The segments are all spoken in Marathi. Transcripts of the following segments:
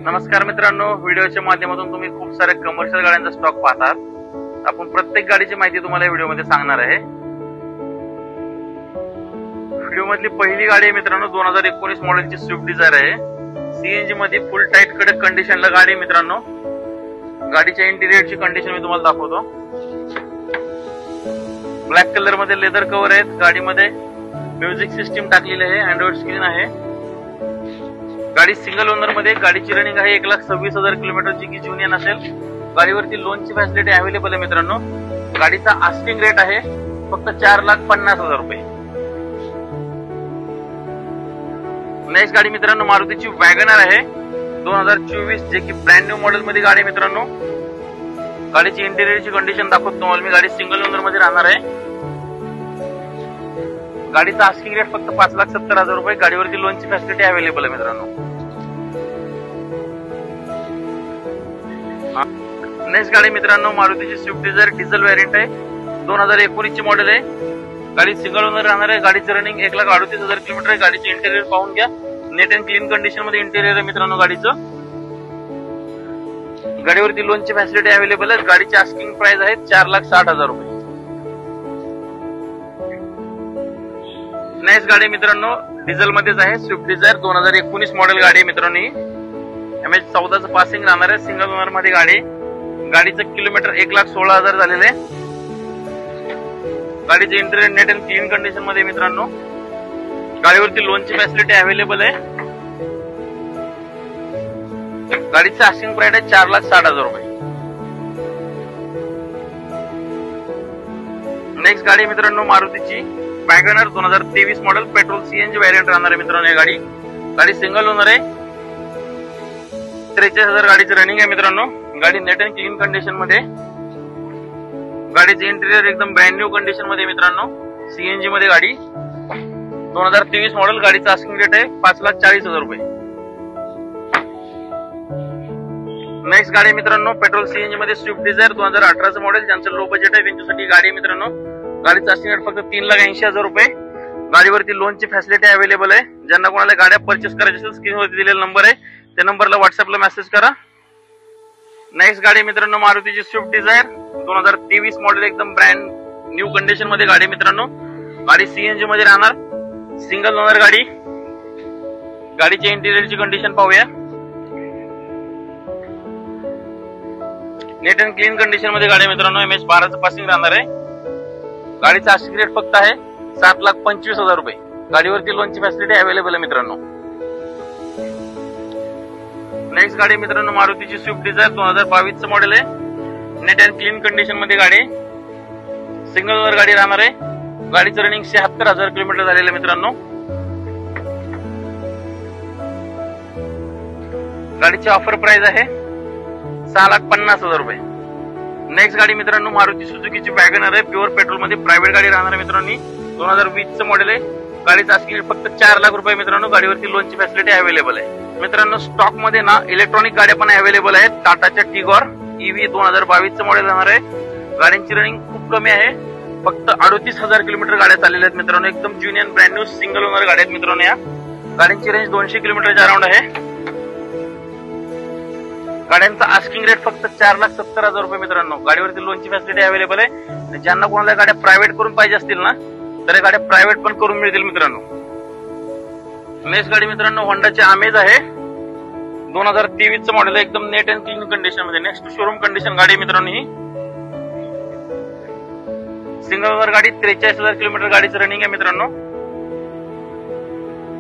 नमस्कार मित्रांनो, व्हिडिओच्या माध्यमातून तुम्ही खूप सारे कमर्शियल गाड्यांचा स्टॉक पाहतात. आपण प्रत्येक गाडीची माहिती तुम्हाला या व्हिडिओमध्ये सांगणार आहे. व्हिडिओ मधली पहिली गाडी आहे मित्रांनो 2019 मॉडेलची स्विफ्ट डिझायर आहे. सीएनजी मध्ये फुल टाईट कडक कंडिशनला गाडी आहे मित्रांनो. गाडीच्या इंटिरियरची कंडिशन मी तुम्हाला दाखवतो. ब्लॅक कलर मध्ये लेदर कव्हर आहेत. गाडीमध्ये म्युझिक सिस्टीम टाकलेली आहे. अँड्रॉइड स्क्रीन आहे. गाडी सिंगल ओनर मध्ये. गाडीची रनिंग आहे 1,26,000 किलोमीटरची की युनियन असेल. गाडीवरती लोनची फॅसिलिटी अवेलेबल आहे मित्रांनो. गाडीचा आस्किंग रेट आहे फक्त 4,50,000 रुपये. नेक्स्ट गाडी मित्रांनो मारुतीची वॅगनर आहे 2024, जे की ब्रँड न्यू मॉडेल मध्ये गाडी आहे मित्रांनो. गाडीची इंटिरियरची कंडिशन दाखवतो तुम्हाला मी. गाडी सिंगल ओनर मध्ये राहणार आहे. गाडीचा आस्किंग रेट फक्त 5,70,000 रुपये. गाडीवरती लोनची फॅसिलिटी अवेलेबल आहे मित्रांनो. नेक्स्ट गाडी मित्रांनो मारुतीची स्विफ्ट डिझायर डिझेल व्हेरियंट आहे 2019 ची मॉडेल आहे. गाडी सिंगल ओनर राहणार आहे. गाडीची रनिंग 1,38,000 किलोमीटर आहे. गाडीचे इंटेरियर पाहून घ्या. नेट अँड क्लीन कंडिशन मध्ये इंटेरियर आहे मित्रांनो गाडीचं. गाडीवरती लोनची फॅसिलिटी अवेलेबल आहे. गाडीची आस्किंग प्राइस आहे 4,60,000 रुपये. नेक्स्ट गाडी मित्रांनो डिझेल मध्येच आहे. स्विफ्ट डिझायर 2019 मॉडेल गाडी आहे मित्रांनो. MH14चं पासिंग राहणार आहे. सिंगल ओनर मध्ये गाडी. गाडीचं किलोमीटर 1,16,000 झालेलं आहे. गाडीचे interior net and clean condition मध्ये मित्रांनो. गाडीवरती लोनची फॅसिलिटी अवेलेबल आहे. गाडीचं आस्किंग प्राइस आहे 4,60,000 रुपये. नेक्स्ट गाडी मित्रांनो मारुतीची WagonR 2023 model petrol CNG variant राहणार आहे मित्रांनो. गाडी सिंगल ओनर आहे. 43,000 गाडीची रनिंग आहे मित्रांनो. गाडी नेट अँड क्लीन कंडिशन मध्ये. गाडीचे इंटेरियर एकदम ब्रँड न्यू कंडिशन मध्ये मित्रांनो. सीएनजी मध्ये गाडी 2023 मॉडेल. गाडीचा आस्किंग रेट आहे 5,40,000 रुपये. नेक्स्ट गाडी मित्रांनो पेट्रोल सीएनजी मध्ये स्विफ्ट डिझायर 2018चं मॉडेल. ज्यांचं लो बजेट आहे त्यांच्यासाठी गाडी मित्रांनो. गाडीचा आस्किंग रेट फक्त 3,80,000 रुपये. गाडीवरती लोनची फॅसिलिटी अवेलेबल आहे. ज्यांना कोणाला गाड्या परचेस करायची असेल स्क्रीनवरती दिलेला नंबर आहे त्या नंबरला व्हॉट्सअपला मेसेज करा. नेक्स्ट गाडी मित्रांनो मारुतीची स्विफ्ट डिझायर 2023 मॉडेल एकदम ब्रँड न्यू कंडिशन मध्ये गाडी मित्रांनो. गाडी सीएनजी मध्ये राहणार. सिंगल ओनर गाडी. गाडीच्या इंटिरियरची कंडिशन पाहूया. नेट अँड क्लीन कंडिशन मध्ये गाडी मित्रांनो. MH12चं पासिंग राहणार आहे. गाडीचा आस्किंग रेट फक्त आहे 7,25,000 रुपये. गाडीवरती लोनची फॅसिलिटी अवेलेबल आहे मित्रांनो. नेक्स्ट गाडी मित्रांनो मारुतीची स्विफ्ट डिझायर 2022चं मॉडेल आहे. नेट अँड क्लीन कंडिशन मध्ये गाडी. सिंगल ओनर गाडी राहणार आहे. गाडीचं रनिंग 76,000 किलोमीटर झालेलं आहे मित्रांनो. गाडीची ऑफर प्राइस आहे 6,50,000 रुपये. नेक्स्ट गाडी मित्रांनो मारुती सुझुकीची वॅगनर आहे. प्युअर पेट्रोल मध्ये प्रायव्हेट गाडी राहणार आहे मित्रांनो. 2020चं मॉडेल आहे. गाडीचा आस्किंग रेट फक्त 4 लाख रुपये मित्रांनो. गाडीवरती लोनची फॅसिलिटी अवेलेबल आहे मित्रांनो. स्टॉक मध्ये ना इलेक्ट्रॉनिक गाड्या पण अवेलेबल आहेत. टाटाच्या टिगॉर EV 2022चं मॉडेल राहणार आहे. गाड्यांची रनिंग खूप कमी आहे. फक्त 38,000 किलोमीटर गाड्या चाललेल्या आहेत मित्रांनो. एकदम union brand new single owner गाड्या आहेत मित्रांनो. या गाड्यांची रेंज 200 किलोमीटरच्या अराउंड आहे. गाड्यांचा आस्किंग रेट फक्त 4,70,000 रुपये मित्रांनो. गाडीवरती लोनची फॅसिलिटी अवेलेबल आहे. ज्यांना कोणाला गाड्या प्रायव्हेट करून पाहिजे असतील ना तर गाड्या प्रायव्हेट पण करून मिळतील मित्रांनो. नेक्स्ट गाडी मित्रांनो होंडाची अमेज आहे 2023चं मॉडेल. एकदम नेट अँड क्लीन कंडिशन मध्ये. नेक्स्ट शोरूम कंडिशन गाडी मित्रांनो. ही सिंगल ओनर गाडी. 43,000 किलोमीटर गाडीचं रनिंग आहे मित्रांनो.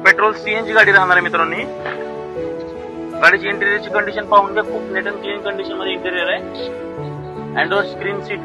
पेट्रोल सीएनजी गाडी राहणार आहे मित्रांनो. ही गाडीची इंटेरियरची कंडिशन पाहून घ्या. खूप नेट अँड क्लीन कंडिशन मध्ये इंटेरियर आहे. Android screen seat